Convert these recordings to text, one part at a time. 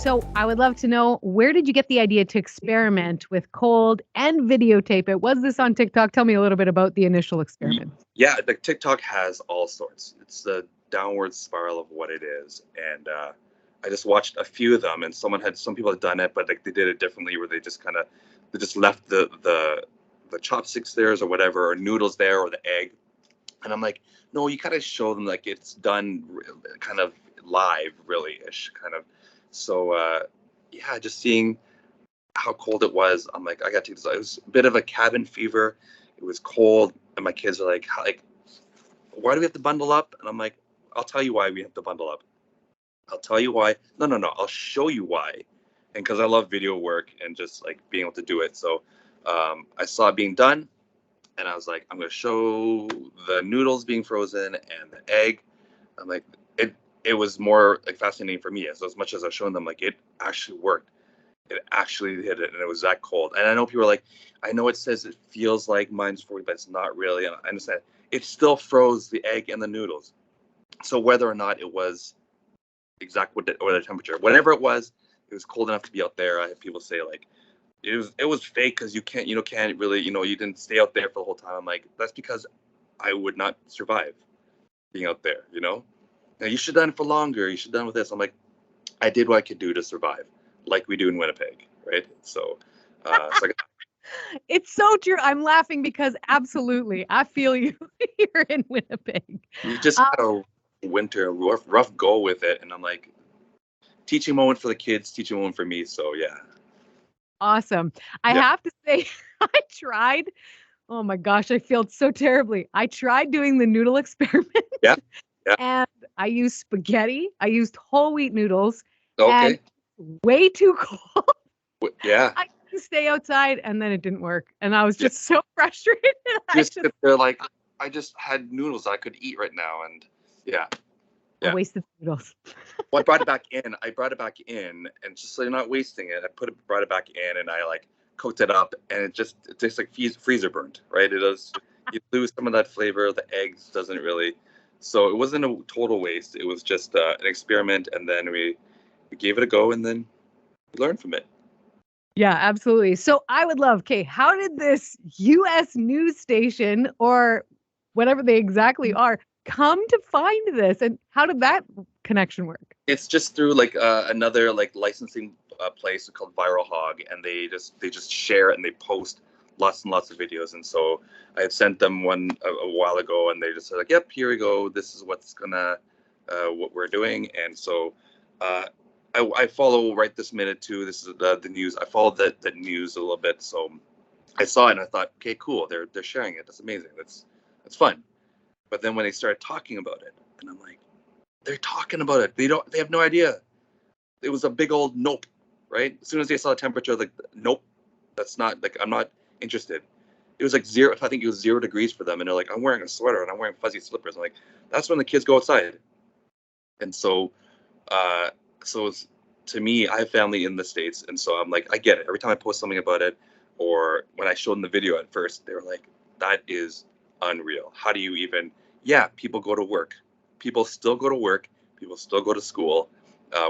So I would love to know, where did you get the idea to experiment with cold and videotape it? Was this on TikTok? Tell me a little bit about the initial experiment. Yeah, the TikTok has all sorts. It's the downward spiral of what it is, and I just watched a few of them, and some people had done it, but like they did it differently, where they just left the chopsticks there or whatever, or noodles there, or the egg, and I'm like, no, you kind of show them like it's done kind of live, really ish, kind of. So yeah, just seeing how cold it was, I'm like, I got to take this. It was a bit of a cabin fever. It was cold, and my kids are like, why do we have to bundle up? And I'm like, I'll tell you why we have to bundle up. I'll tell you why. No. I'll show you why. And because I love video work and just like being able to do it. So I saw it being done, and I was like, I'm going to show the noodles being frozen and the egg. I'm like, it was more like fascinating for me. As much as I was showing them, like, it actually worked. It actually hit it, and it was that cold. And I know people are like, I know it says it feels like -40, but it's not really. And I understand it still froze the egg and the noodles. So whether or not it was exact or the temperature, whatever it was cold enough to be out there. I have people say like it was fake because can't really, you didn't stay out there for the whole time. I'm like, that's because I would not survive being out there. Now you should have done it for longer. You should have done with this. I'm like, I did what I could do to survive, like we do in Winnipeg, right? So, It's so true. I'm laughing because absolutely, I feel you here in Winnipeg. we just had a winter rough go with it, and I'm like, teaching moment for the kids, teaching moment for me. So yeah. Awesome. I Yeah. have to say, I tried. Oh my gosh, I felt so terribly. I tried doing the noodle experiment. Yeah. Yeah. And I used spaghetti. I used whole wheat noodles. Okay. And way too cold. Yeah. I couldn't stay outside, and then it didn't work. And I was just so frustrated. They're like, I just had noodles I could eat right now, and yeah. I wasted noodles. Well, I brought it back in, and just so you're not wasting it, brought it back in, and I like cooked it up, and it tastes like freezer burnt, right? It does. You lose some of that flavor. The eggs doesn't really. So it wasn't a total waste. It was just an experiment, and then we gave it a go, and then we learned from it. Yeah, absolutely. So I would love, Kay, how did this U.S. news station, or whatever they exactly are, come to find this, and how did that connection work? It's just through like another like licensing place called Viral Hog, and they just share it, and they post lots and lots of videos. And so I had sent them one a while ago, and they just said like, yep, here we go, this is what we're doing. And so I follow right this minute too. This is the news. I followed the news a little bit, so I saw it and I thought, okay, cool, they're sharing it, that's amazing, that's fun. But then when they started talking about it, and I'm like, they're talking about it, they have no idea. It was a big old nope, right? As soon as they saw the temperature, like, nope, that's not, like, I'm not interested. It was like zero. I think it was 0 degrees for them, and they're like, I'm wearing a sweater and I'm wearing fuzzy slippers. I'm like, that's when the kids go outside. And so to me, I have family in the States, and so I'm like, I get it. Every time I post something about it, or when I showed them the video at first, they were like, that is unreal. How do you even? Yeah, people go to work. People still go to work. People still go to school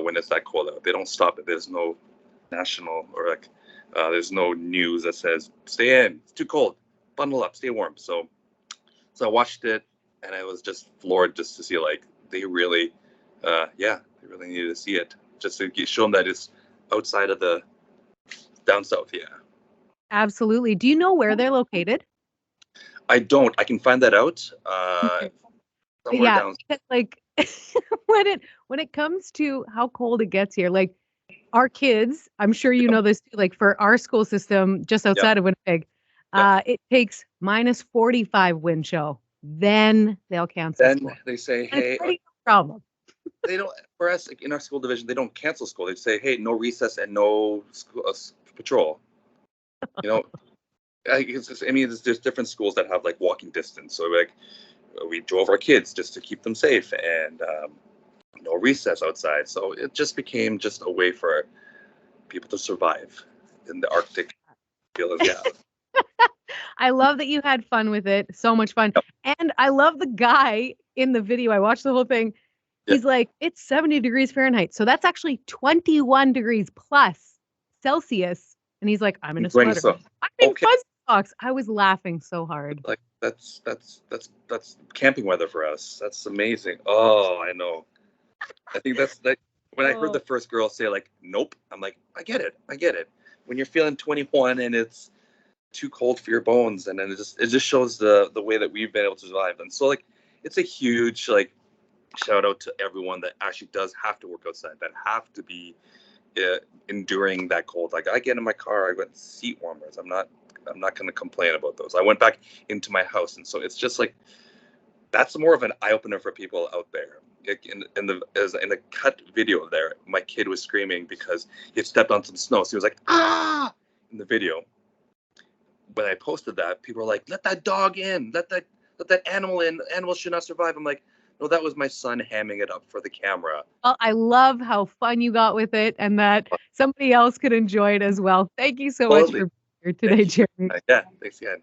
when it's that cold out. They don't stop it. There's no national or like there's no news that says stay in. It's too cold. Bundle up. Stay warm. So I watched it, and I was just floored just to see like they really, they really needed to see it, just to show them that it's outside of the down south. Yeah. Absolutely. Do you know where they're located? I don't. I can find that out Okay. somewhere Yeah, down. because like when it comes to how cold it gets here, like our kids, I'm sure you know this too, like for our school system just Yep. outside of Winnipeg, it takes -45 wind chill. Then they'll cancel Then school. they say, And hey, it's pretty no problem. they don't. For us, like in our school division, they don't cancel school. They say, hey, no recess and no school, patrol. You know, there's different schools that have like walking distance. So like, we drove our kids just to keep them safe, and no recess outside. So it just became just a way for people to survive in the Arctic. Yeah. I love that you had fun with it. So much fun. Yep. And I love the guy in the video. I watched the whole thing. Yeah. He's like, it's 70 degrees Fahrenheit. So that's actually 21 degrees plus Celsius. And he's like, I'm in I'm a going sweater. so I'm in okay. fuzzy socks. I was laughing so hard. Like that's camping weather for us. That's amazing. Oh, I know. I think that's like when I heard Oh, the first girl say like, "Nope," I'm like, I get it. I get it. When you're feeling 21 and it's too cold for your bones, and then it just shows the way that we've been able to survive. And so like, it's a huge like shout out to everyone that actually does have to work outside, that have to be enduring that cold. Like I get in my car, I got seat warmers. I'm not going to complain about those. I went back into my house, and so it's just like that's more of an eye opener for people out there. In the cut video there, my kid was screaming because he had stepped on some snow. So he was like, ah, in the video. When I posted that, people were like, let that dog in, let that animal in. Animals should not survive. I'm like, no, that was my son hamming it up for the camera. well, I love how fun you got with it and that somebody else could enjoy it as well. Thank you so much Totally. for being here today, Thank you. Jeremy. Yeah, thanks again.